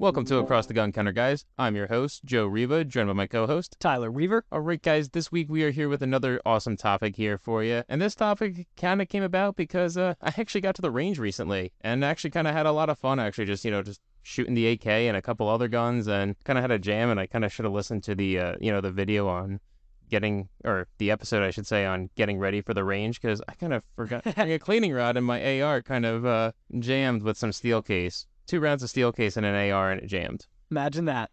Welcome to Across the Gun Counter, guys. I'm your host, Joe Riva, joined by my co-host, Tyler Weaver. All right, guys, this week we are here with another awesome topic here for you. And this topic kind of came about because I actually got to the range recently and actually kind of had a lot of fun, actually, just shooting the AK and a couple other guns and kind of had a jam. And I kind of should have listened to the video on the episode, I should say, on getting ready for the range, because I kind of forgot to bring a cleaning rod, and my AR kind of jammed with some steel case. 2 rounds of steel case and an AR, and it jammed. Imagine that.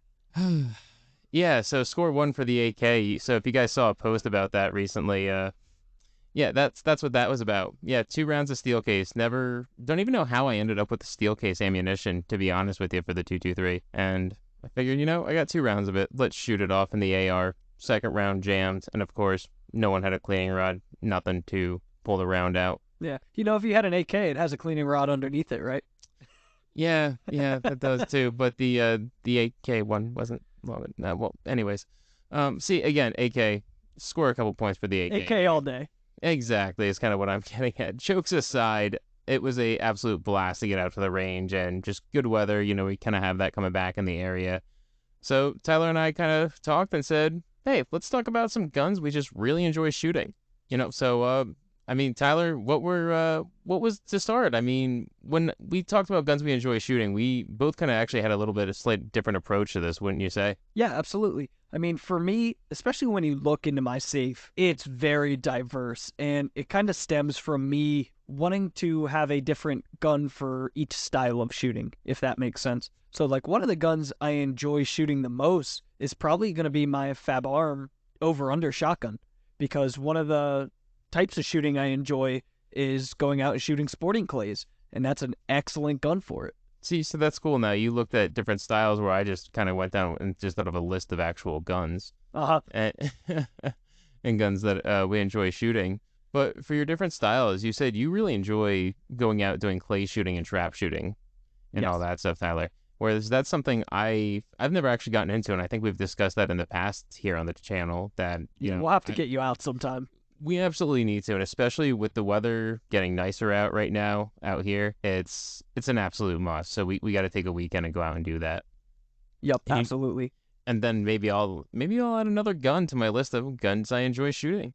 Yeah, so score 1 for the AK. So if you guys saw a post about that recently, yeah, that's what that was about. Yeah, 2 rounds of steel case. Don't even know how I ended up with the steel case ammunition, to be honest with you, for the 223. And I figured, I got 2 rounds of it. Let's shoot it off in the AR. Second round jammed, and of course, no one had a cleaning rod, nothing to pull the round out. Yeah. If you had an AK, it has a cleaning rod underneath it, right? Yeah, that does too. But the AK one wasn't long. No, well, anyways, see again, AK, score a couple points for the AK. AK all day. Exactly, is kind of what I'm getting at. Jokes aside, it was a absolute blast to get out to the range and just good weather. We kind of have that coming back in the area. So Tyler and I kind of talked and said, hey, let's talk about some guns we just really enjoy shooting. Tyler, what was to start? When we talked about guns we enjoy shooting, we both kind of actually had a little bit of slight different approach to this, wouldn't you say? Yeah, absolutely. For me, especially when you look into my safe, it's very diverse, and it kind of stems from me wanting to have a different gun for each style of shooting, if that makes sense. So, like, one of the guns I enjoy shooting the most is probably going to be my Fab Arm over-under shotgun, because one of the types of shooting I enjoy is going out and shooting sporting clays, and that's an excellent gun for it. See, so that's cool. Now you looked at different styles, where I just kind of went down and just thought of a list of actual guns and, and guns that we enjoy shooting. But for your different styles, you said you really enjoy going out doing clay shooting and trap shooting and all that stuff, Tyler. Whereas that's something I've never actually gotten into, and I think we've discussed that in the past here on the channel. That we'll have to get you out sometime. We absolutely need to, and especially with the weather getting nicer out right now out here, it's an absolute must. So we got to take a weekend and go out and do that. Yep, absolutely. And then maybe I'll add another gun to my list of guns I enjoy shooting.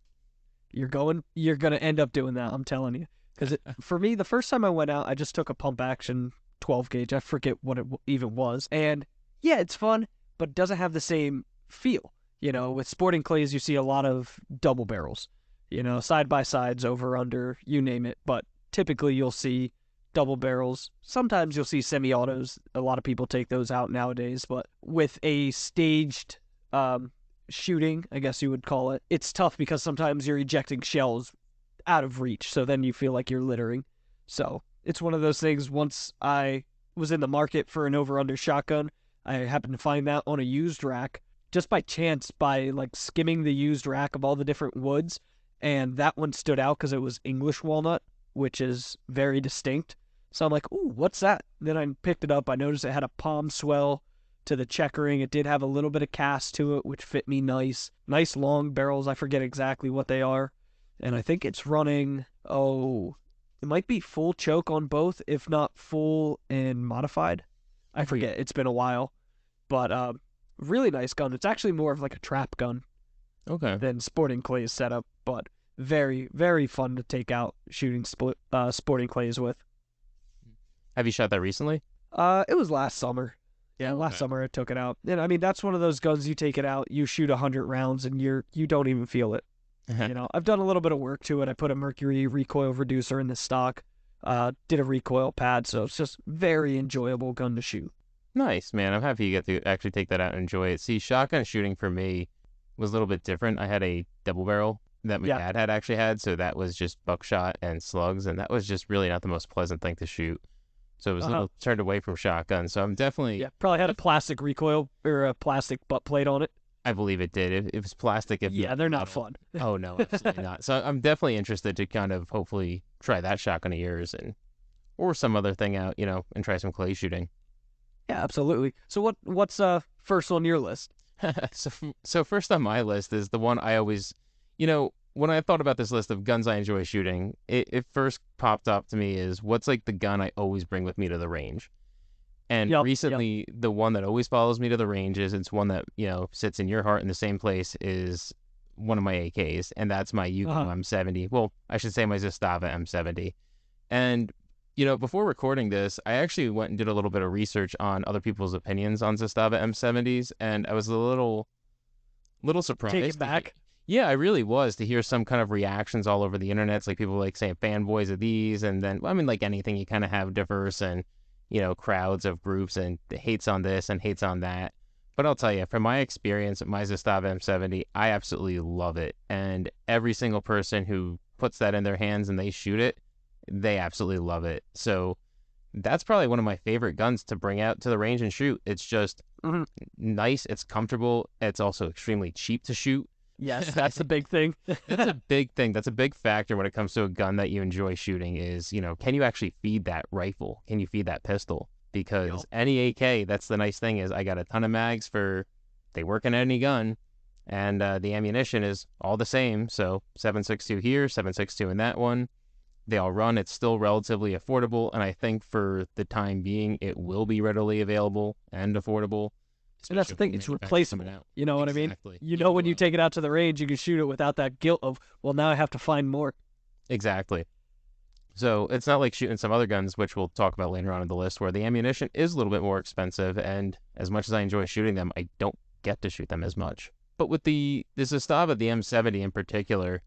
You're gonna end up doing that, I'm telling you. Because for me, the first time I went out, I just took a pump action 12 gauge. I forget what it even was, and yeah, it's fun, but it doesn't have the same feel. With sporting clays, you see a lot of double barrels. Side by sides, over, under, you name it. But typically you'll see double barrels. Sometimes you'll see semi-autos. A lot of people take those out nowadays. But with a staged shooting, I guess you would call it, it's tough because sometimes you're ejecting shells out of reach. So then you feel like you're littering. So it's one of those things. Once I was in the market for an over-under shotgun, I happened to find that on a used rack. Just by chance, by like skimming the used rack of all the different woods. And that one stood out because it was English walnut, which is very distinct. So I'm like, ooh, what's that? Then I picked it up. I noticed it had a palm swell to the checkering. It did have a little bit of cast to it, which fit me nice. Nice long barrels. I forget exactly what they are. And I think it's running, it might be full choke on both, if not full and modified. I forget. It's been a while. But really nice gun. It's actually more of like a trap gun. Okay. Than sporting clays setup, but very, very fun to take out shooting sporting clays with. Have you shot that recently? It was last summer. Yeah, last summer I took it out. And that's one of those guns you take it out, you shoot 100 rounds, and you don't even feel it. I've done a little bit of work to it. I put a mercury recoil reducer in the stock, did a recoil pad, so it's just very enjoyable gun to shoot. Nice, man. I'm happy you get to actually take that out and enjoy it. See, shotgun shooting for me was a little bit different. I had a double barrel that my dad had actually had, so that was just buckshot and slugs, and that was just really not the most pleasant thing to shoot. So it was a little turned away from shotgun. So I'm definitely probably had a plastic recoil or a plastic butt plate on it. I believe it did. It was plastic. They're not fun. Oh no, absolutely not. So I'm definitely interested to kind of hopefully try that shotgun of yours or some other thing out, and try some clay shooting. Yeah, absolutely. So what's first on your list? So first on my list is the one I always, when I thought about this list of guns I enjoy shooting, it first popped up to me is what's like the gun I always bring with me to the range. And Yep. Yep. recently, the one that always follows me to the range is it's one that, sits in your heart in the same place is one of my AKs, and that's my Yukino Uh-huh. M70. Well, I should say my Zastava M70. And, before recording this, I actually went and did a little bit of research on other people's opinions on Zastava M70s, and I was a little Take surprised it to back. yeah, I really was to hear some kind of reactions all over the internet. It's like people like saying fanboys of these, and then well, I mean, like anything, you kind of have diverse and crowds of groups and hates on this and hates on that. But I'll tell you, from my experience with my Zastava M70, I absolutely love it, and every single person who puts that in their hands and they shoot it, they absolutely love it. So that's probably one of my favorite guns to bring out to the range and shoot. It's just Mhm. nice, it's comfortable, it's also extremely cheap to shoot. Yes, that's the big thing. That's a big thing. That's a big factor when it comes to a gun that you enjoy shooting is, can you actually feed that rifle? Can you feed that pistol? Because Yep. any AK, that's the nice thing is I got a ton of mags they work in any gun, and the ammunition is all the same. So 7.62 here, 7.62 in that one. They all run. It's still relatively affordable, and I think for the time being, it will be readily available and affordable. And that's Especially the with thing, the it's manufacturers coming replaceable. out. You know what I mean? Exactly. You Yeah, know when you well, take it out to the range, you can shoot it without that guilt of, well, now I have to find more. exactly. So it's not like shooting some other guns, which we'll talk about later on in the list, where the ammunition is a little bit more expensive, and as much as I enjoy shooting them, I don't get to shoot them as much. But with this Zastava, the M70 in particular,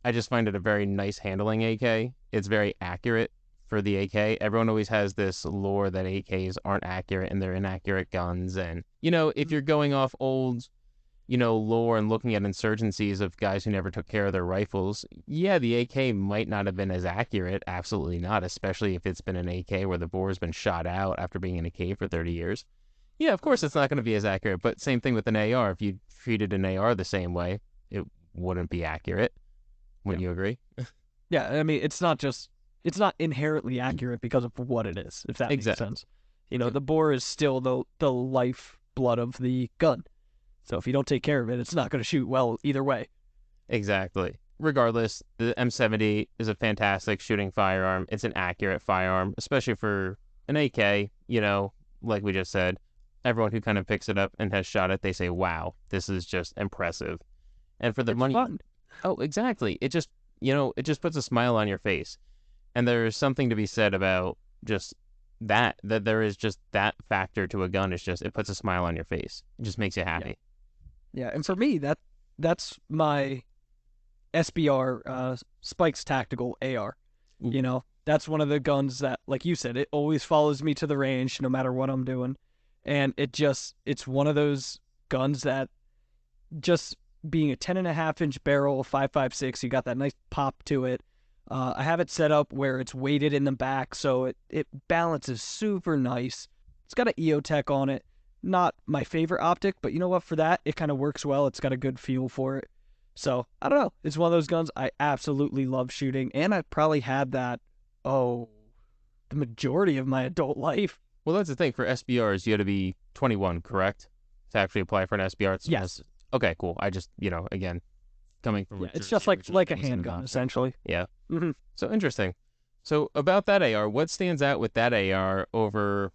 I just find it a very nice handling AK. It's very accurate for the AK. Everyone always has this lore that AKs aren't accurate and they're inaccurate guns. And, if you're going off old, lore and looking at insurgencies of guys who never took care of their rifles, yeah, the AK might not have been as accurate. Absolutely not, especially if it's been an AK where the bore's been shot out after being in a cave for 30 years. Yeah, of course it's not going to be as accurate, but same thing with an AR. If you treated an AR the same way, it wouldn't be accurate. Yeah. Wouldn't you agree? Yeah, I mean, it's not inherently accurate because of what it is, if that makes Exactly. sense. The bore is still the life blood of the gun. So if you don't take care of it, it's not going to shoot well either way. Exactly. Regardless, the M70 is a fantastic shooting firearm. It's an accurate firearm, especially for an AK, like we just said. Everyone who kind of picks it up and has shot it, they say, wow, this is just impressive. And for the It's money, fun. oh, exactly. It just puts a smile on your face. And there's something to be said about just that there is just that factor to a gun. It's just, it puts a smile on your face. It just makes you happy. Yeah, and for me, that's my SBR Spikes Tactical AR. That's one of the guns that, like you said, it always follows me to the range no matter what I'm doing, and it's one of those guns that just being a 10.5-inch barrel, 5.56, you got that nice pop to it. I have it set up where it's weighted in the back, so it balances super nice. It's got an EOTech on it. Not my favorite optic, but you know what? For that, it kind of works well. It's got a good feel for it. So, I don't know. It's one of those guns I absolutely love shooting, and I probably had that, the majority of my adult life. Well, that's the thing. For SBRs, you had to be 21, correct? To actually apply for an SBR. Yes. Okay, cool. I just, again, coming from Yeah, it's Jersey just like originally, a that wasn't an handgun, option. essentially. Yeah. Mm-hmm. So interesting. So about that AR, what stands out with that AR over,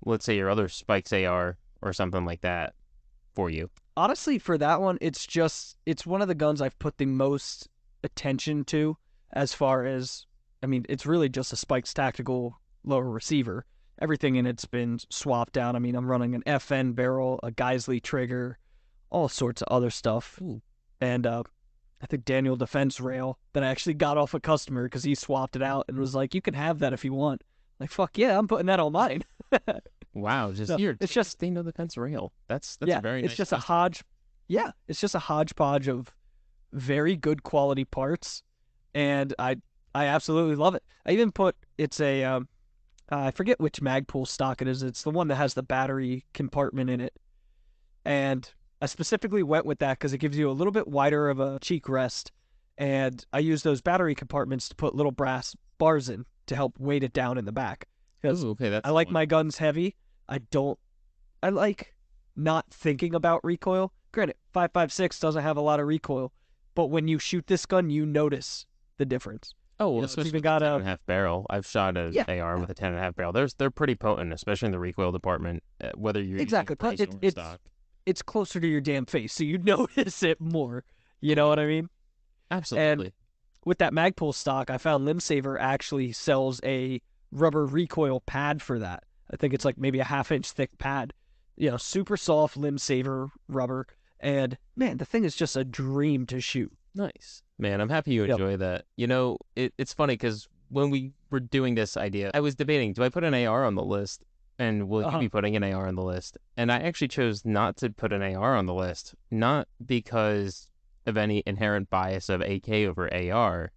let's say your other Spikes AR or something like that for you? Honestly, for that one, it's one of the guns I've put the most attention to as far as, I mean, it's really just a Spikes Tactical lower receiver. Everything in it's been swapped out. I mean, I'm running an FN barrel, a Geisley trigger, all sorts of other stuff. Ooh. And I think Daniel Defense rail that I actually got off a customer because he swapped it out and was like, you can have that if you want. Like, fuck yeah, I'm putting that on mine. Wow, just So, here. it's just Stay on the fence rail. That's yeah, a very it's nice just a custom. it's just a hodgepodge of very good quality parts, and I absolutely love it. I even put it's a I forget which Magpul stock it is. It's the one that has the battery compartment in it, and I specifically went with that because it gives you a little bit wider of a cheek rest, and I use those battery compartments to put little brass bars in to help weight it down in the back. Because Ooh, okay, that's I like fun. my guns heavy. I like not thinking about recoil. Granted, 5.56 doesn't have a lot of recoil, but when you shoot this gun, you notice the difference. Oh, well, You know, it's especially even with the got ten a and a half barrel. I've shot a yeah, AR with a 10.5 barrel. They're pretty potent, especially in the recoil department, whether you're using exactly. Plus, brace or stock. it's closer to your damn face, so you notice it more. You know what I mean? And Absolutely. with that Magpul stock, I found Limsaver actually sells a rubber recoil pad for that. I think it's like maybe a half-inch thick pad. You know, super soft Limsaver rubber. And man, the thing is just a dream to shoot. Nice. Man, I'm happy you Yep. enjoy that. It's funny because when we were doing this idea, I was debating, do I put an AR on the list? And will you Uh-huh. be putting an AR on the list? And I actually chose not to put an AR on the list, not because of any inherent bias of AK over AR,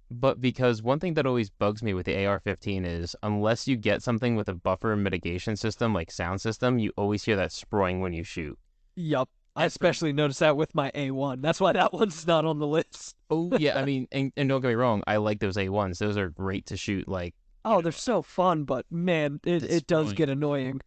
but because one thing that always bugs me with the AR-15 is unless you get something with a buffer mitigation system like sound system, you always hear that sproing when you shoot. Yup. I And for especially noticed that with my A1. That's why that one's not on the list. Oh yeah, I mean, and don't get me wrong, I like those A1s. Those are great to shoot. Like, Oh, they're so fun, but man, the it does sproing. get annoying.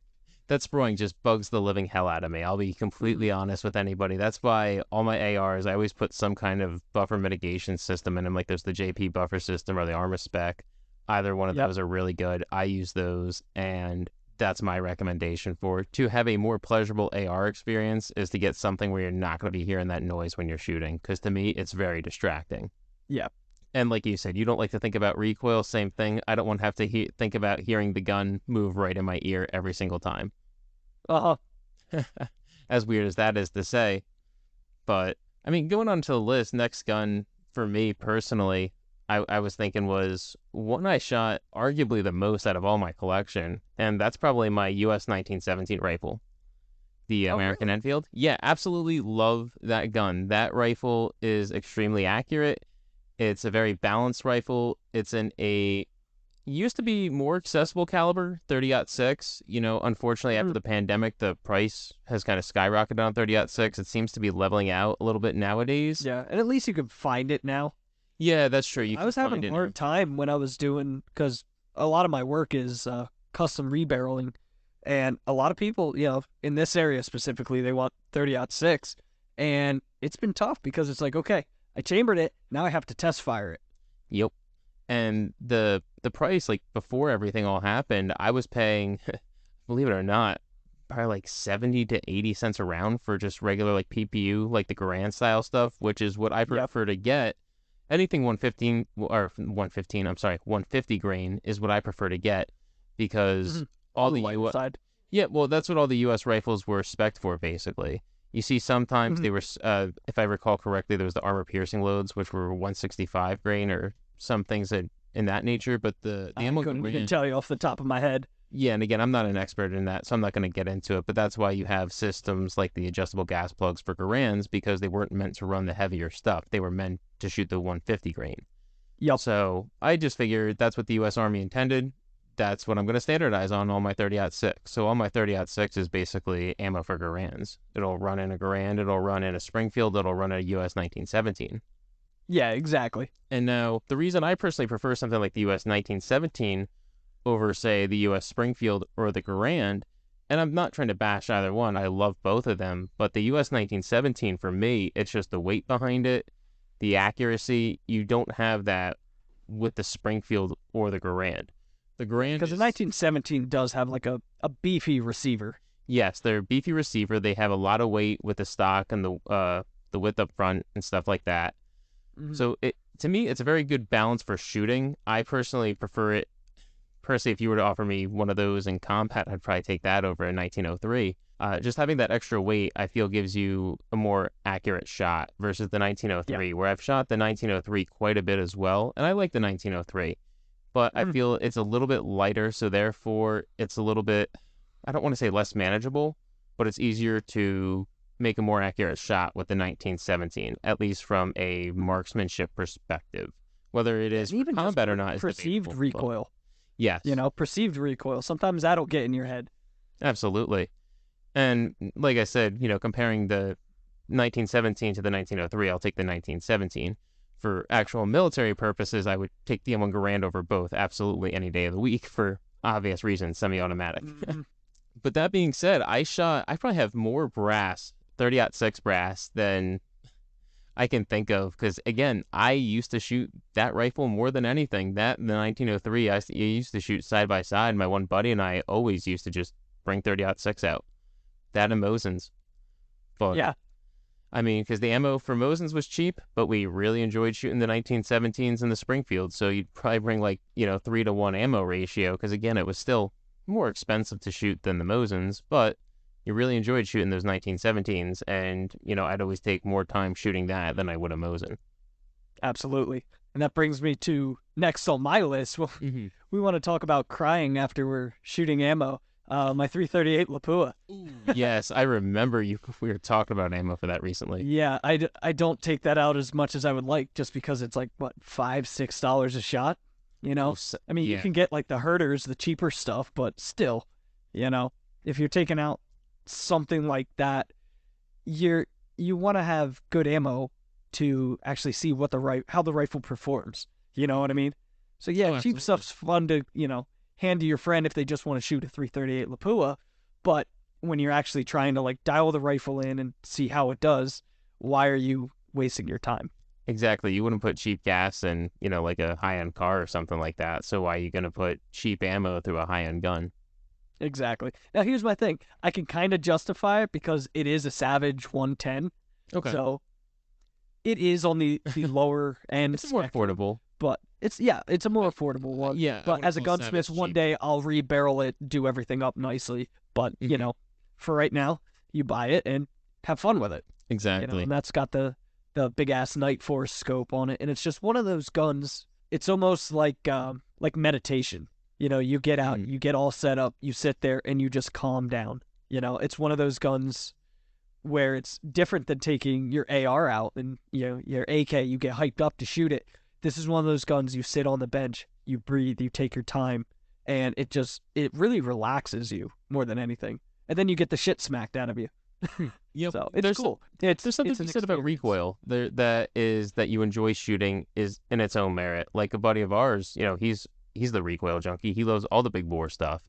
That sproing just bugs the living hell out of me. I'll be completely honest with anybody. That's why all my ARs, I always put some kind of buffer mitigation system in them. Like there's the JP buffer system or the Armor Spec. Either one of Yep. those are really good. I use those, and that's my recommendation for it. To have a more pleasurable AR experience is to get something where you're not going to be hearing that noise when you're shooting. Because to me, it's very distracting. Yeah. And like you said, you don't like to think about recoil. Same thing. I don't want to have to think about hearing the gun move right in my ear every single time. Uh-huh. As weird as that is to say. But, I mean, going on to the list, next gun for me personally, I was thinking was one I shot arguably the most out of all my collection. And that's probably my US 1917 rifle, the Oh, American really? Enfield. Yeah, absolutely love that gun. That rifle is extremely accurate. It's a very balanced rifle. It's in a used to be more accessible caliber, 30-06. Unfortunately, after Mhm. the pandemic, the price has kind of skyrocketed on 30-06. It seems to be leveling out a little bit nowadays. Yeah, and at least you can find it now. Yeah, that's true. You I can was having find a it now. hard time when I was doing because a lot of my work is custom rebarreling, and a lot of people, you know, in this area specifically, they want 30-06, and it's been tough because it's like, okay, I chambered it, now I have to test fire it. Yep. And the price, like before everything all happened, I was paying, believe it or not, probably like 70 to 80 cents a round for just regular like PPU, like the Garand style stuff, which is what I Yep. prefer to get. Anything 115 or 115, I'm sorry, 150 grain is what I prefer to get because Mhm. all On the the lighter US, side. yeah, well, that's what all the US rifles were spec'd for basically. You see, sometimes Mhm. they were, if I recall correctly, there was the armor piercing loads, which were 165 grain or some things that in that nature. But the I ammo couldn't even Garand, tell you off the top of my head. yeah, and again, I'm not an expert in that, so I'm not going to get into it. But that's why you have systems like the adjustable gas plugs for Garands because they weren't meant to run the heavier stuff. They were meant to shoot the 150 grain. Yep. So I just figured that's what the U.S. Army intended. That's what I'm going to standardize on all my 30-06. So all my 30-06 is basically ammo for Garands. It'll run in a Garand, it'll run in a Springfield, it'll run a US 1917. Yeah, exactly. And now the reason I personally prefer something like the US 1917 over, say, the US Springfield or the Garand, and I'm not trying to bash either one, I love both of them, but the US 1917 for me, it's just the weight behind it, the accuracy. You don't have that with the Springfield or the Garand. The Garand Because the is, 1917 does have like a beefy receiver. yes, they're a beefy receiver. They have a lot of weight with the stock and the width up front and stuff like that. Mhm. So it to me, it's a very good balance for shooting. I personally prefer it. Personally, if you were to offer me one of those in combat, I'd probably take that over a 1903. Just having that extra weight, I feel, gives you a more accurate shot versus the Yeah. 1903, where I've shot the 1903 quite a bit as well, and I like the 1903, but I Mhm. feel it's a little bit lighter, so therefore it's a little bit, I don't want to say less manageable, but it's easier to make a more accurate shot with the 1917, at least from a marksmanship perspective. Whether it Yeah, is and for even just combat or not is perceived debatable, but recoil. You yes, know, perceived recoil. Sometimes that'll get in your head. absolutely. And like I said, comparing the 1917 to the 1903, I'll take the 1917. For actual military purposes, I would take the M1 Garand over both, absolutely any day of the week for obvious reasons, semi-automatic. Mhm. But that being said, I probably have more brass, 30-06 brass, than I can think of, because again, I used to shoot that rifle more than anything. That and the 1903, I used to shoot side by side. My one buddy and I always used to just bring 30-06 out. That and Mosin's. But Yeah, I mean, because the ammo for Mosin's was cheap, but we really enjoyed shooting the 1917s in the Springfield. So you'd probably bring like 3-to-1 ammo ratio, because again, it was still more expensive to shoot than the Mosin's, but you really enjoyed shooting those 1917s, and I'd always take more time shooting that than I would a Mosin. absolutely. And that brings me to next on my list. Well, Mm-hmm. we want to talk about crying after we're shooting ammo. My 338 Lapua. Yes, I remember you. We were talking about ammo for that recently. Yeah, I don't take that out as much as I would like, just because it's like what, $5-6 a shot. I mean, you Yeah, can get like the herders, the cheaper stuff, but still, if you're taking out something like that, you want to have good ammo to actually see what how the rifle performs. You know what I mean? So yeah, Oh, cheap absolutely. stuff's fun to hand to your friend if they just want to shoot a 338 Lapua, but when you're actually trying to like dial the rifle in and see how it does, why are you wasting your time? Exactly. You wouldn't put cheap gas in, like a high-end car or something like that. So why are you going to put cheap ammo through a high-end gun? Exactly. Now here's my thing. I can kind of justify it because it is a Savage 110. Okay. So it is on the lower end It's more spectrum, affordable. but it's a more affordable one. Yeah, I But wouldn't as a call gunsmith, Savage one cheap. day I'll rebarrel it, do everything up nicely. But Mhm. for right now, you buy it and have fun with it. Exactly. And that's got the big ass Night Force scope on it, and it's just one of those guns. It's almost like meditation. You get out, Mhm. you get all set up, you sit there, and you just calm down. It's one of those guns where it's different than taking your AR out and your AK. You get hyped up to shoot it. This is one of those guns you sit on the bench, you breathe, you take your time, and it really relaxes you more than anything. And then you get the shit smacked out of you. Yep. So it's cool. It's There's something it's to an be said about experience. recoil there that you enjoy shooting is in its own merit. Like a buddy of ours, he's the recoil junkie. He loves all the big bore stuff,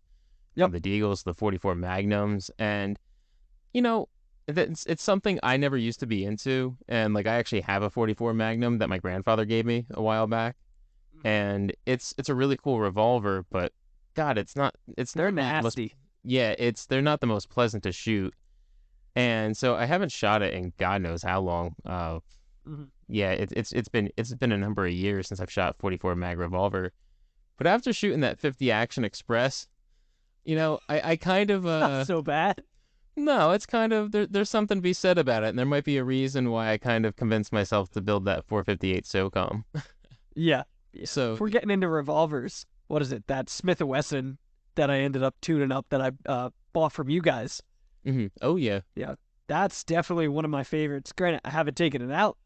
from Yep. the Deagles, the 44 Magnums, and you know, it's something I never used to be into. And like I actually have a 44 Magnum that my grandfather gave me a while back, and it's a really cool revolver, but God, it's They're not the most nasty. yeah, they're not the most pleasant to shoot. And so I haven't shot it in God knows how long. Mhm. Yeah, it's been a number of years since I've shot 44 mag revolver. But after shooting that 50 Action Express, I kind of Not so bad. no, it's kind of there's something to be said about it, and there might be a reason why I kind of convinced myself to build that 458 SOCOM. Yeah. Yeah. So, If we're getting into revolvers, what is it? That Smith & Wesson that I ended up tuning up that I bought from you guys. oh yeah. Yeah. That's definitely one of my favorites. Granted, I haven't taken it out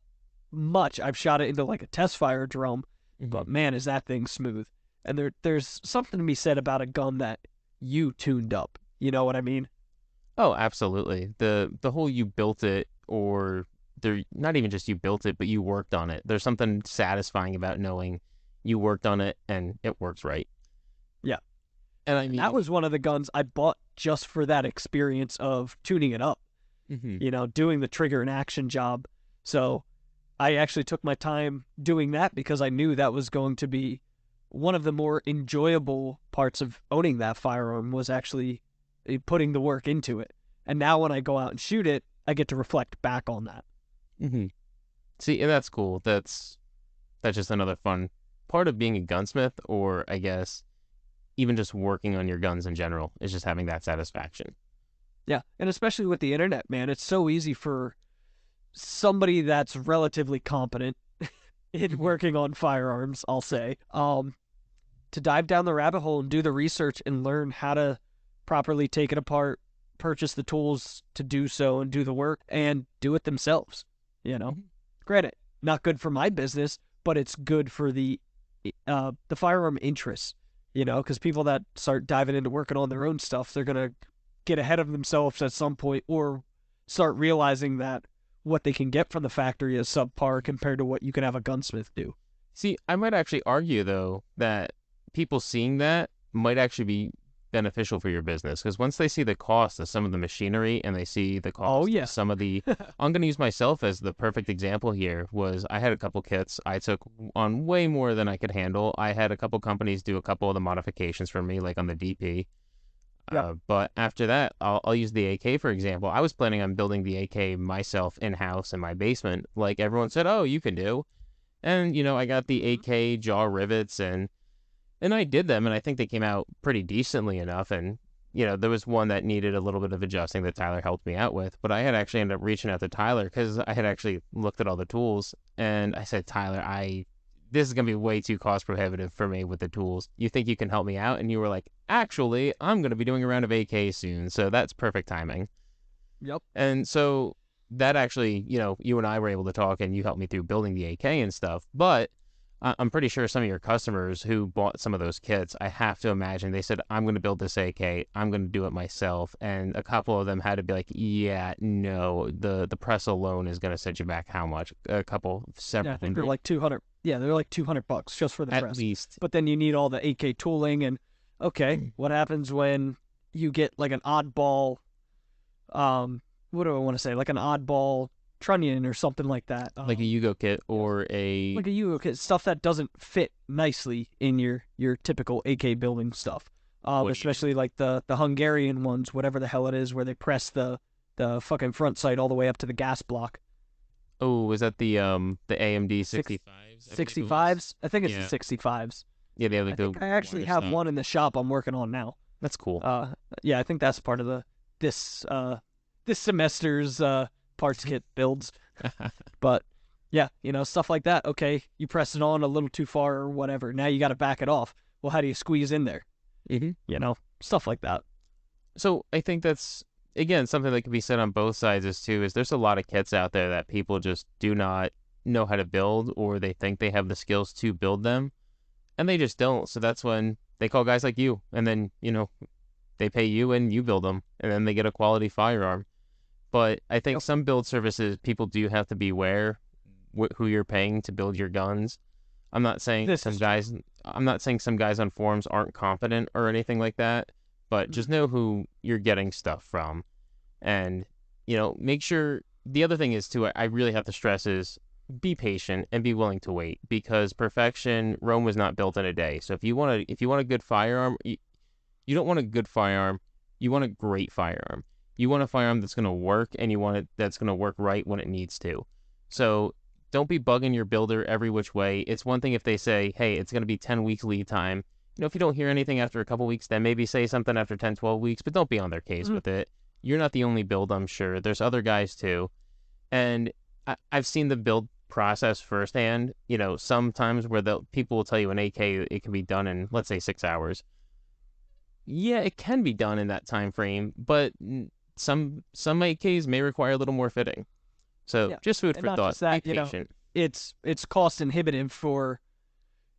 much. I've shot it into like a test fire drum, hmm but man, is that thing smooth. And there's something to be said about a gun that you tuned up. You know what I mean? Oh, absolutely. The whole you built it, or they're not even just you built it, but you worked on it. There's something satisfying about knowing you worked on it and it works right. Yeah. And I And that mean, was one of the guns I bought just for that experience of tuning it up, mhm. doing the trigger and action job. So I actually took my time doing that because I knew that was going to be one of the more enjoyable parts of owning that firearm was actually putting the work into it. And now when I go out and shoot it, I get to reflect back on that. See, and that's cool. That's just another fun part of being a gunsmith, or I guess even just working on your guns in general, is just having that satisfaction. Yeah. And especially with the internet, man, it's so easy for somebody that's relatively competent in working on firearms, I'll say, to dive down the rabbit hole and do the research and learn how to properly take it apart, purchase the tools to do so and do the work and do it themselves. Mhm. Granted, not good for my business, but it's good for the firearm interests, because people that start diving into working on their own stuff, they're going to get ahead of themselves at some point or start realizing that what they can get from the factory is subpar compared to what you can have a gunsmith do. See, I might actually argue though that people seeing that might actually be beneficial for your business because once they see the cost of some of the machinery and they see the Oh cost yeah. of some of the, I'm going to use myself as the perfect example here. Was I had a couple kits I took on way more than I could handle. I had a couple companies do a couple of the modifications for me, like on the DP. Yep. But after that, I'll use the AK for example. I was planning on building the AK myself in house in my basement, like everyone said, "Oh, you can do." And I got the Mhm. AK jaw rivets and I did them, and I think they came out pretty decently enough. And there was one that needed a little bit of adjusting that Tyler helped me out with. But I had actually ended up reaching out to Tyler because I had actually looked at all the tools, and I said, Tyler, this is gonna be way too cost prohibitive for me with the tools. You think you can help me out? And you were like, actually, I'm gonna be doing a round of AK soon, so that's perfect timing. Yep. And so that actually, you and I were able to talk and you helped me through building the AK and stuff. But I'm pretty sure some of your customers who bought some of those kits, I have to imagine they said, I'm going to build this AK. I'm going to do it myself. And a couple of them had to be like, yeah, no, the press alone is going to set you back how much? A couple, Yeah, several I think they're hundred like 200. Yeah, they're like $200 just for the at press. least. But then you need all the AK tooling and okay, what happens when you get like an oddball what do I want to say? Like an oddball trunnion or something like that. Like a Yugo kit Yes. or a Like a U kit, stuff that doesn't fit nicely in your typical AK building stuff. what do you do? Especially like the Hungarian ones, whatever the hell it is, where they press the fucking front sight all the way up to the gas block. Oh, was that the AMD Six 65s? I believe it was. 65s? I think it's the Yeah, 65s. yeah, they have I like the think I actually wider have stock. one in the shop I'm working on now. That's cool. Uh, yeah, I think that's part of this this semester's parts kit builds. But yeah, stuff like that. Okay, you press it on a little too far or whatever. Now you got to back it off. Well, how do you squeeze in there? hmm Stuff like that. So I think that's again something that can be said on both sides is there's a lot of kits out there that people just do not know how to build or they think they have the skills to build them and they just don't. So that's when they call guys like you and then, they pay you and you build them and then they get a quality firearm. But I think Yep. some build services people do have to be aware who you're paying to build your guns. I'm not saying This some is true. guys I'm not saying some guys on forums aren't competent or anything like that, but Mhm. just know who you're getting stuff from. And, make sure the other thing is too, I really have to stress is be patient and be willing to wait because perfection, Rome was not built in a day. So if you want a good firearm, you don't want a good firearm, you want a great firearm. You want a firearm that's going to work and you want it that's going to work right when it needs to. So don't be bugging your builder every which way. It's one thing if they say, hey, it's going to be 10 weeks lead time. If you don't hear anything after a couple weeks, then maybe say something after 10, 12 weeks, but don't be on their case Mhm. with it. You're not the only build, I'm sure. There's other guys too. And I've seen the build process firsthand. Sometimes where the people will tell you an AK, it can be done in, let's say, 6 hours. Yeah, it can be done in that time frame, but some AKs may require a little more fitting. So Yeah, just food and for not thought. just Be that. patient. It's cost inhibitive for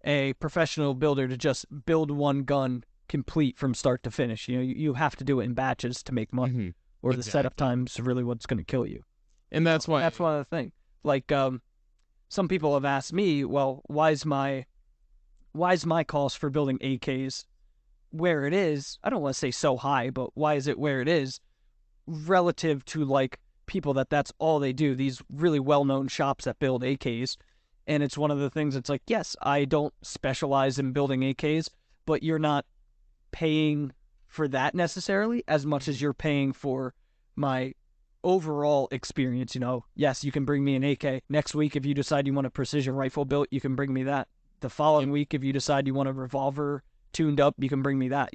a professional builder to just build one gun complete from start to finish. You have to do it in batches to make money, hmm or the setup Exactly. time's really what's going to kill you. And that's And that's why. one of the things. Like some people have asked me, well, why's my cost for building AKs where it is? I don't want to say so high, but why is it where it is relative to like people that's all they do? These really well-known shops that build AKs, and it's one of the things. It's like, yes, I don't specialize in building AKs, but you're not paying for that necessarily as much as you're paying for my overall experience. Yes, you can bring me an AK. Next week, if you decide you want a precision rifle built, you can bring me that. The Yep. following week, if you decide you want a revolver tuned up, you can bring me that.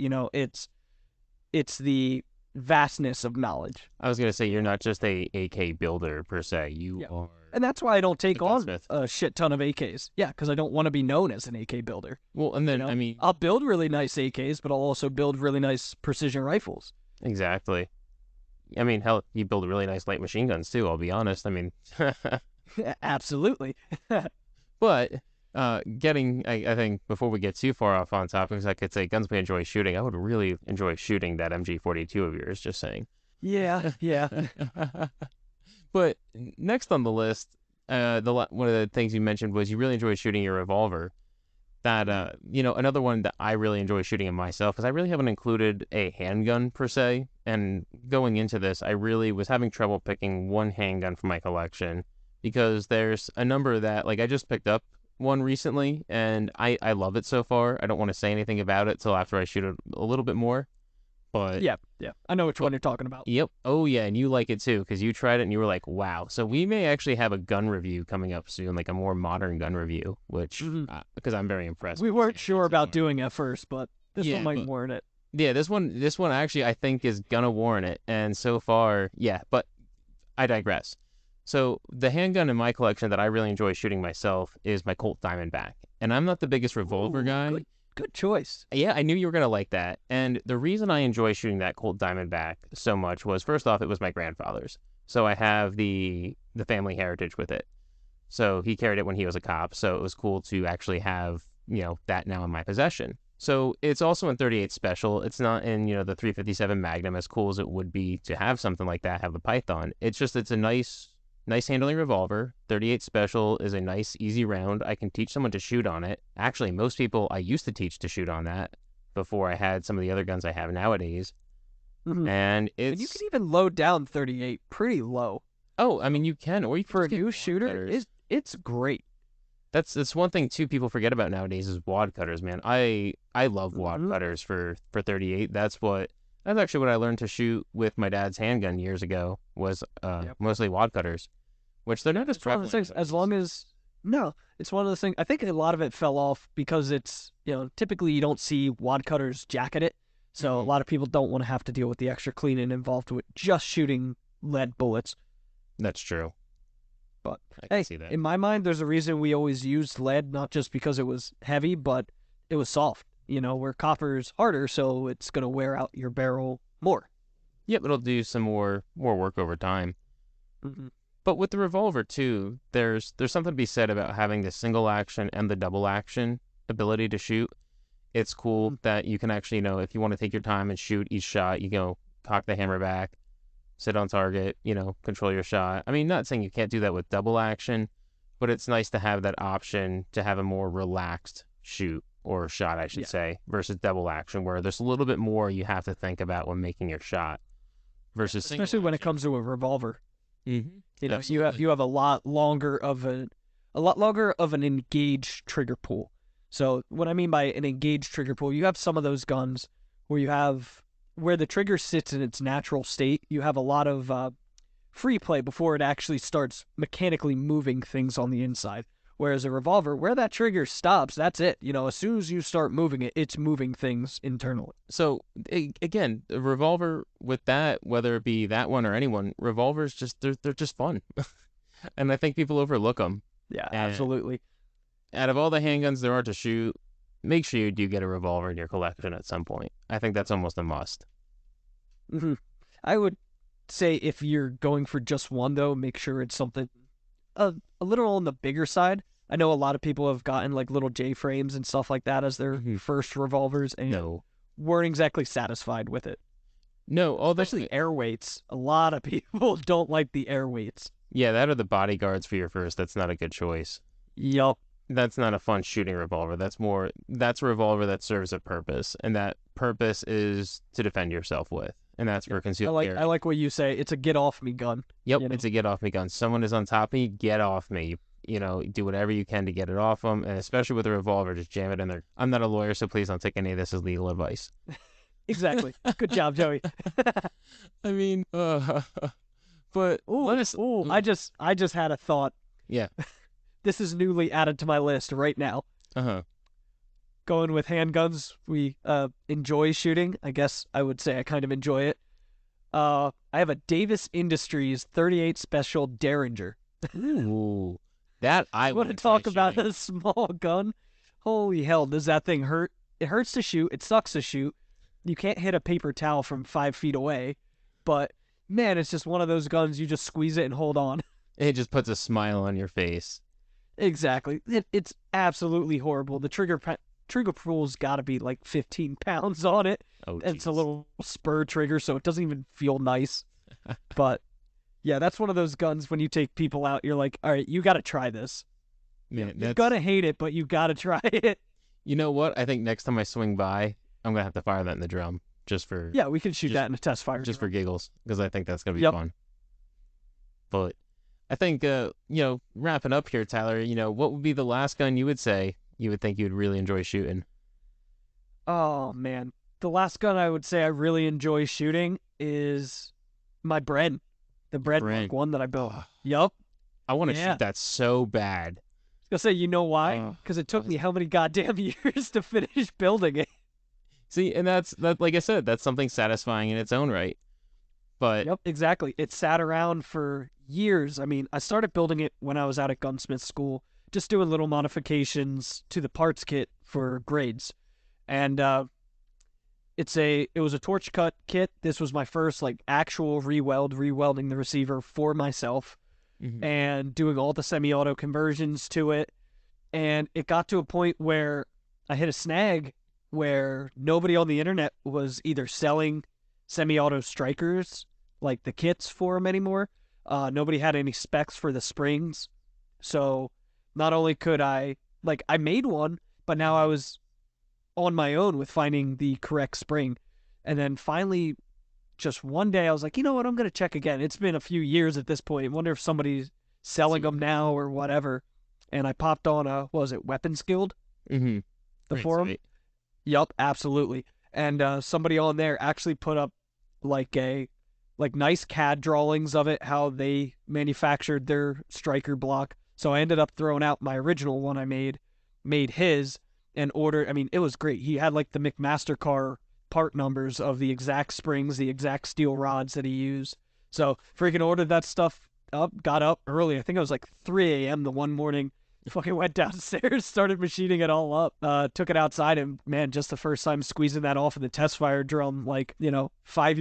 It's the vastness of knowledge. I was gonna say you're not just a AK builder per se. You Yeah. are And that's why I don't a take on gunsmith. a shit ton of AKs. Yeah, because I don't want to be known as an AK builder. Well, and then I mean I'll build really nice AKs, but I'll also build really nice precision rifles. exactly. I mean, hell, you build really nice light machine guns too. I'll be honest. I mean, Absolutely. but I think before we get too far off on topics, I could say guns we enjoy shooting. I would really enjoy shooting that MG42 of yours. Just saying. Yeah, yeah. But next on the list, one of the things you mentioned was you really enjoyed shooting your revolver. that another one that I really enjoy shooting in myself is I really haven't included a handgun per se. And going into this, I really was having trouble picking one handgun for my collection because there's a number that like I just picked up one recently and I love it so far. I don't want to say anything about it till after I shoot it a little bit more. But Yeah, I know which one you're talking about. yep. Oh yeah, and you like it too because you tried it and you were like, wow. So we may actually have a gun review coming up soon, like a more modern gun review, which Mhm. because I'm very impressed. We with weren't this sure so about far. doing it first, but this Yeah, one might but warrant it. yeah, this one actually I think is gonna warrant it, and so far, yeah. But I digress. So the handgun in my collection that I really enjoy shooting myself is my Colt Diamondback, and I'm not the biggest revolver Ooh, guy. good choice. Yeah, I knew you were gonna like that. And the reason I enjoy shooting that Colt Diamondback so much was first off, it was my grandfather's. So I have the family heritage with it. So he carried it when he was a cop. So it was cool to actually have, that now in my possession. So it's also in 38 Special. It's not in, the 357 Magnum, as cool as it would be to have something like that, have the Python. It's a nice handling revolver. 38 Special is a nice, easy round. I can teach someone to shoot on it. Actually, most people I used to teach to shoot on that before I had some of the other guns I have nowadays. Mhm. And And you it's, can even load down 38 pretty low oh, I mean, you can, or you can for a just get new wad shooter. cutters. It's great. That's one thing too people forget about nowadays is wad cutters, man. I love wad Mhm. cutters for 38. That's actually what I learned to shoot with my dad's handgun years ago was Yep. mostly wad cutters, which they're not as It's one of those prevalent things. As nowadays. long as no, it's one of those things. I think a lot of it fell off because it's typically you don't see wad cutters jacket it, so a Mhm. lot of people don't want to have to deal with the extra cleaning involved with just shooting lead bullets. That's true. But I can hey, see that. in my mind, there's a reason we always used lead, not just because it was heavy, but it was soft. Where copper's harder, so it's gonna wear out your barrel more. Yep, it'll do some more work over time. Hmm. But with the revolver too, there's something to be said about having the single action and the double action ability to shoot. It's cool that you can actually, if you want to take your time and shoot each shot, you go cock the hammer back, sit on target, control your shot. I mean, not saying you can't do that with double action, but it's nice to have that option to have a more relaxed shoot or shot, I should Yeah, say, versus double action, where there's a little bit more you have to think about when making your shot versus single especially when it action. comes to a revolver. Mm-hmm. You have a lot longer of an engaged trigger pull. So what I mean by an engaged trigger pull, you have some of those guns where you have where the trigger sits in its natural state. You have a lot of free play before it actually starts mechanically moving things on the inside. Whereas a revolver, where that trigger stops, that's it. As soon as you start moving it, it's moving things internally. So again, the revolver with that, whether it be that one or anyone, revolvers just they're just fun, and I think people overlook them. Yeah, And absolutely. out of all the handguns there are to shoot, make sure you do get a revolver in your collection at some point. I think that's almost a must. Hmm. I would say if you're going for just one, though, make sure it's something a little on the bigger side. I know a lot of people have gotten like little J frames and stuff like that as their Mhm. first revolvers and No, weren't exactly satisfied with it. no, although Especially air weights. A lot of people don't like the air weights. yeah, that are the bodyguards for your first. That's not a good choice. Yup. That's not a fun shooting revolver. That's a revolver that serves a purpose, and that purpose is to defend yourself with, and that's for concealed carry. I like what you say. It's a get off me gun. Yep, you know? it's a get off me gun. Someone is on top of me, get off me. Do whatever you can to get it off them, and especially with a revolver, just jam it in there. I'm not a lawyer, so please don't take any of this as legal advice. Exactly. Good job, Joey. I mean, but Ooh, let us. ooh, I just had a thought. Yeah. This is newly added to my list right now. Uh-huh. Going with handguns, we enjoy shooting. I guess I would say I kind of enjoy it. I have a Davis Industries 38 Special Derringer. Ooh, that I Want to would try talk about shooting. a small gun? Holy hell, does that thing hurt? It hurts to shoot. It sucks to shoot. You can't hit a paper towel from 5 feet away, but man, it's just one of those guns you just squeeze it and hold on. It just puts a smile on your face. Exactly. It's absolutely horrible. The trigger pull's got to be like 15 pounds on it. Oh, And it's a jeez. little spur trigger, so it doesn't even feel nice. But yeah, that's one of those guns when you take people out, you're like, all right, you got to try this. Man, You're gonna hate it, but you got to try it. You know what? I think next time I swing by, I'm gonna have to fire that in the drum just for Yeah, we can shoot just that in a test fire. just for giggles because I think that's gonna be Yep. fun. But I think wrapping up here, Tyler. What would be the last gun you would say you would think you'd really enjoy shooting? Oh man, the last gun I would say I really enjoy shooting is my Bren, the Bren Brent. Mark One that I built. Oh, Yup. I want to Yeah. shoot that so bad. I was gonna say, you know why? Oh, Because it took me how many goddamn years to finish building it. see, and that. Like I said, that's something satisfying in its own right. But Yep, exactly. It sat around for years. I mean, I started building it when I was out at gunsmith school, just doing little modifications to the parts kit for grades. And it was a torch cut kit. This was my first like actual rewelding the receiver for myself mhm. and doing all the semi-auto conversions to it. And it got to a point where I hit a snag where nobody on the internet was either selling semi-auto strikers, like the kits for them anymore. Nobody had any specs for the springs. So not only could I made one, but now I was on my own with finding the correct spring. And then finally, just one day, I was like, you know what? I'm going to check again. It's been a few years at this point. I wonder if somebody's selling them now or whatever. And I popped on what was it, Weapons Guild, Mm-hmm. the Great forum? site. Yup, absolutely. And somebody on there actually put up like nice CAD drawings of it, how they manufactured their striker block. So I ended up throwing out my original one I made his, and ordered. I mean, it was great. He had like the McMaster-Carr part numbers of the exact springs, the exact steel rods that he used. So freaking ordered that stuff up, got up early. I think it was like 3 a.m. the one morning. Fucking went downstairs, started machining it all up, took it outside, and man, just the first time squeezing that off of the test fire drum, like, 5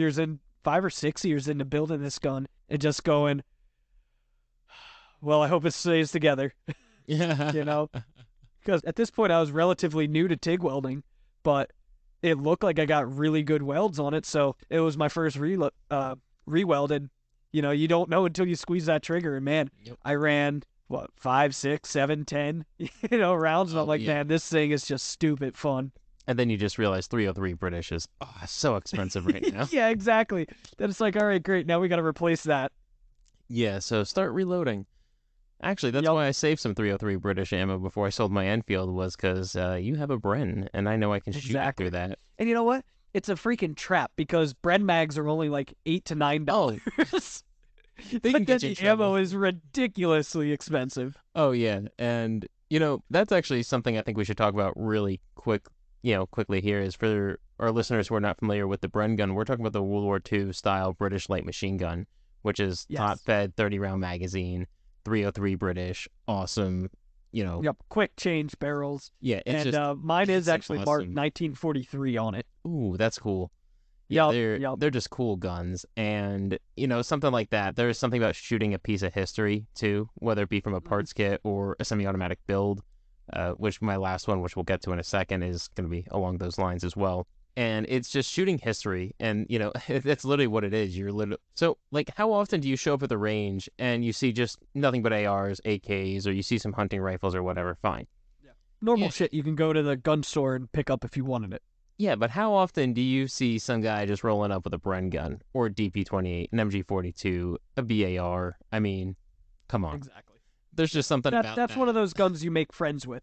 or 6 years into building this gun, and just going, well, I hope it stays together, Yeah. you know? Because at this point, I was relatively new to TIG welding, but it looked like I got really good welds on it, so it was my first re-welded. You don't know until you squeeze that trigger, and man, Yep. I ran, 5, 6, 7, 10, rounds, and I'm Oh, like, yeah. man, this thing is just stupid fun. And then you just realize 303 British is so expensive right now. Yeah, exactly. Then it's like, all right, great, now we got to replace that. Yeah, so start reloading. Actually, that's Yep. why I saved some 303 British ammo before I sold my Enfield, was because you have a Bren, and I know I can shoot Exactly. through that. And you know what? It's a freaking trap because bread mags are only like $8 to $9. Oh, they But can then get you in the ammo trouble. is ridiculously expensive. Oh, yeah, and, that's actually something I think we should talk about really quickly here, is for our listeners who are not familiar with the Bren gun, we're talking about the World War II style British light machine gun, which is Yes. top-fed 30-round magazine, 303 British, awesome, Yep, quick change barrels. yeah, it's And just, mine is it's actually marked awesome. 1943 on it. Ooh, that's cool. Yeah, Yep. they're just cool guns, and something like that. There's something about shooting a piece of history too, whether it be from a parts kit or a semi-automatic build. Which my last one, which we'll get to in a second, is going to be along those lines as well. And it's just shooting history, and that's literally what it is. You're literally like, how often do you show up at the range and you see just nothing but ARs, AKs, or you see some hunting rifles or whatever? Fine. Normal Yeah. shit you can go to the gun store and pick up if you wanted it. Yeah, but how often do you see some guy just rolling up with a Bren gun or a DP-28, an MG-42, a BAR? I mean, come on. Exactly. There's just something about That's that. one of those guns you make friends with.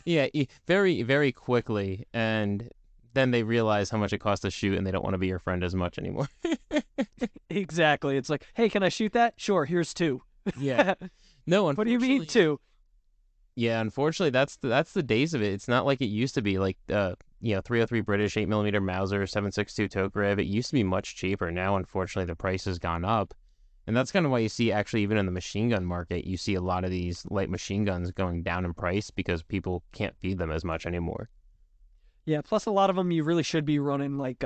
Yeah, very, very quickly, and then they realize how much it costs to shoot, and they don't want to be your friend as much anymore. Exactly. It's like, hey, can I shoot that? Sure, here's 2. Yeah. No, What do you mean unfortunately- 2? Yeah, unfortunately, that's the days of it. It's not like it used to be. Like 303 British 8mm Mauser 7.62 Tokarev. It used to be much cheaper. Now, unfortunately, the price has gone up, and that's kind of why you see, actually, even in the machine gun market, you see a lot of these light machine guns going down in price because people can't feed them as much anymore. Yeah, plus a lot of them you really should be running like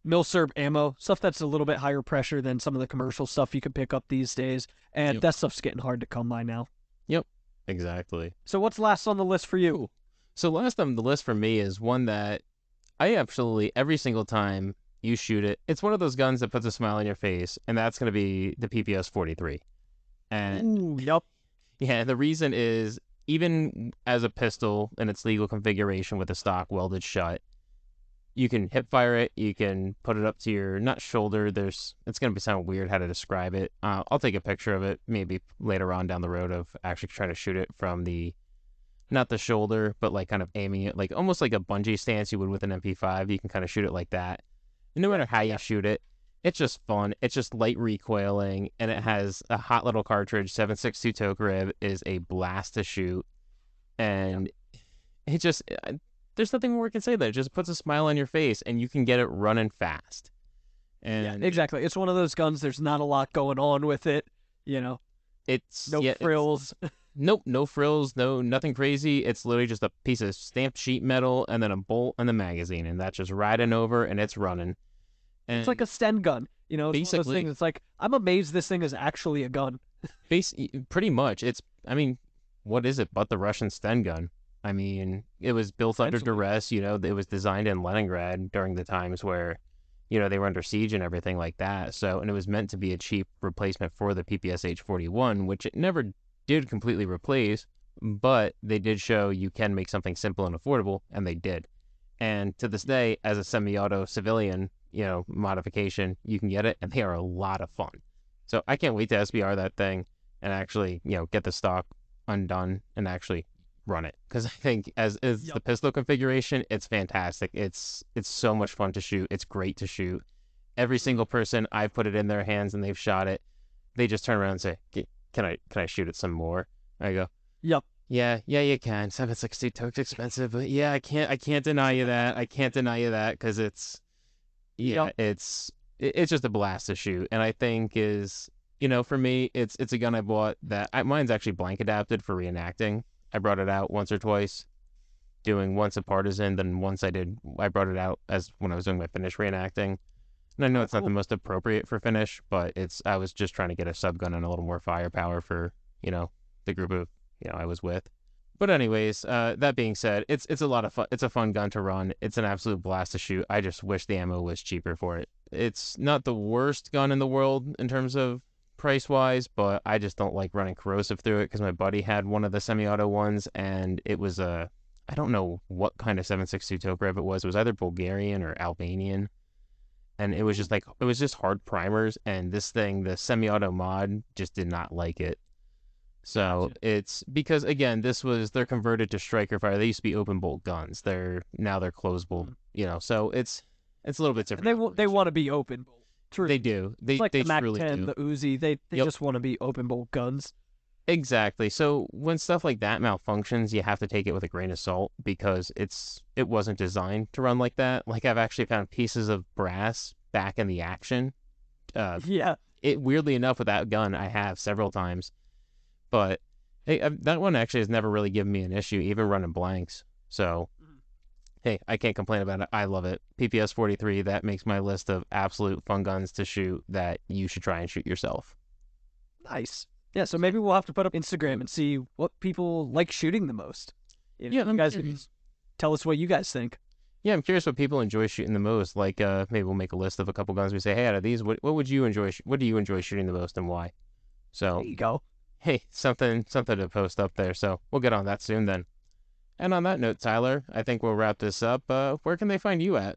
Milsurb ammo, stuff that's a little bit higher pressure than some of the commercial stuff you can pick up these days. And Yep. that stuff's getting hard to come by now. Exactly. So what's last on the list for you? Cool. So last on the list for me is one that I absolutely, every single time you shoot it, it's one of those guns that puts a smile on your face, and that's going to be the PPS 43. And Ooh, yep. yeah, the reason is even as a pistol in its legal configuration with the stock welded shut, you can hip fire it. You can put it up to your not shoulder. It's going to sound weird how to describe it. I'll take a picture of it maybe later on down the road of actually trying to shoot it from not the shoulder, but like kind of aiming it like almost like a bungee stance you would with an MP5. You can kind of shoot it like that. And no matter how you shoot it, it's just fun. It's just light recoiling, and it has a hot little cartridge. 7.62 Tokarev is a blast to shoot, and it just there's nothing more I can say that it just puts a smile on your face, and you can get it running fast. And exactly. It's one of those guns. There's not a lot going on with it. it's No frills. Nope, no frills, nothing crazy. It's literally just a piece of stamped sheet metal and then a bolt and the magazine, and that's just riding over and it's running. And It's like a Sten gun. It's one of those basically, things. It's like, I'm amazed this thing is actually a gun. pretty much, I mean, what is it but the Russian Sten gun? I mean, it was built under Essentially. duress. It was designed in Leningrad during the times where, they were under siege and everything like that. So, and it was meant to be a cheap replacement for the PPS H41, which it never did completely replace, but they did show you can make something simple and affordable, and they did. And to this day, as a semi-auto civilian, modification, you can get it, and they are a lot of fun. So I can't wait to SBR that thing and actually, get the stock undone and actually run it, because I think as is the pistol configuration, it's fantastic. It's so much fun to shoot. It's great to shoot. Every single person I've put it in their hands and they've shot it, they just turn around and say, can I shoot it some more? I go, Yep. yeah, you can. 7.62 toke's expensive, but yeah, I can't deny you that. I can't deny you that, because it's just a blast to shoot. And I think for me, it's a gun I bought that mine's actually blank adapted for reenacting. I brought it out once or twice, doing once a partisan, then once I brought it out as when I was doing my Finnish reenacting. And I know it's not the most appropriate for Finnish, but I was just trying to get a subgun and a little more firepower for, the group of, I was with. But anyways, that being said, it's a lot of fun. It's a fun gun to run. It's an absolute blast to shoot. I just wish the ammo was cheaper for it. It's not the worst gun in the world in terms of price-wise, but I just don't like running corrosive through it, because my buddy had one of the semi-auto ones, and it was I don't know what kind of 7.62 Tokarev it was. It was either Bulgarian or Albanian. And it was just hard primers, and this thing, the semi-auto mod, just did not like it. So it's because, again, they're converted to striker fire. They used to be open bolt guns. Now they're closed bolt, so it's a little bit different. They want to be open. True. They do. It's like they the truly MAC-10, do. the Uzi. They just want to be open bolt guns. Exactly. So when stuff like that malfunctions, you have to take it with a grain of salt, because it wasn't designed to run like that. Like, I've actually found pieces of brass back in the action. It weirdly enough, with that gun, I have several times, but hey, that one actually has never really given me an issue, even running blanks. So hey, I can't complain about it. I love it. PPS 43, that makes my list of absolute fun guns to shoot that you should try and shoot yourself. Nice. Yeah, so maybe we'll have to put up Instagram and see what people like shooting the most. You guys can tell us what you guys think. Yeah, I'm curious what people enjoy shooting the most. Like, maybe we'll make a list of a couple guns. We say, hey, out of these, what would you enjoy? What do you enjoy shooting the most, and why? So there you go. Hey, something to post up there. So we'll get on that soon then. And on that note, Tyler, I think we'll wrap this up. Where can they find you at?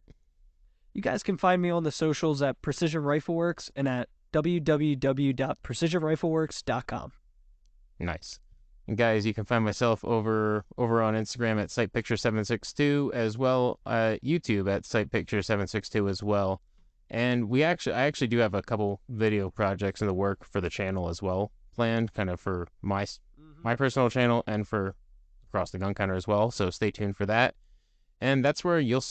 You guys can find me on the socials at Precision Rifle Works and at www.precisionrifleworks.com. Nice. And guys, you can find myself over on Instagram at SightPicture762, as well YouTube at SightPicture762 as well. And I actually do have a couple video projects in the work for the channel as well, planned, kind of for my personal channel and for Across the Gun Counter as well. So stay tuned for that. And that's where you'll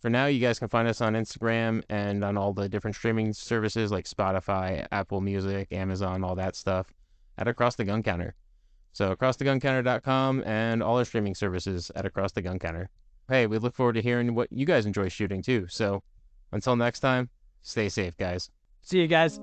for now, you guys can find us on Instagram and on all the different streaming services like Spotify, Apple Music, Amazon, all that stuff at Across the Gun Counter. So acrosstheguncounter.com and all our streaming services at Across the Gun Counter. Hey, we look forward to hearing what you guys enjoy shooting too. So until next time, stay safe, guys. See you guys.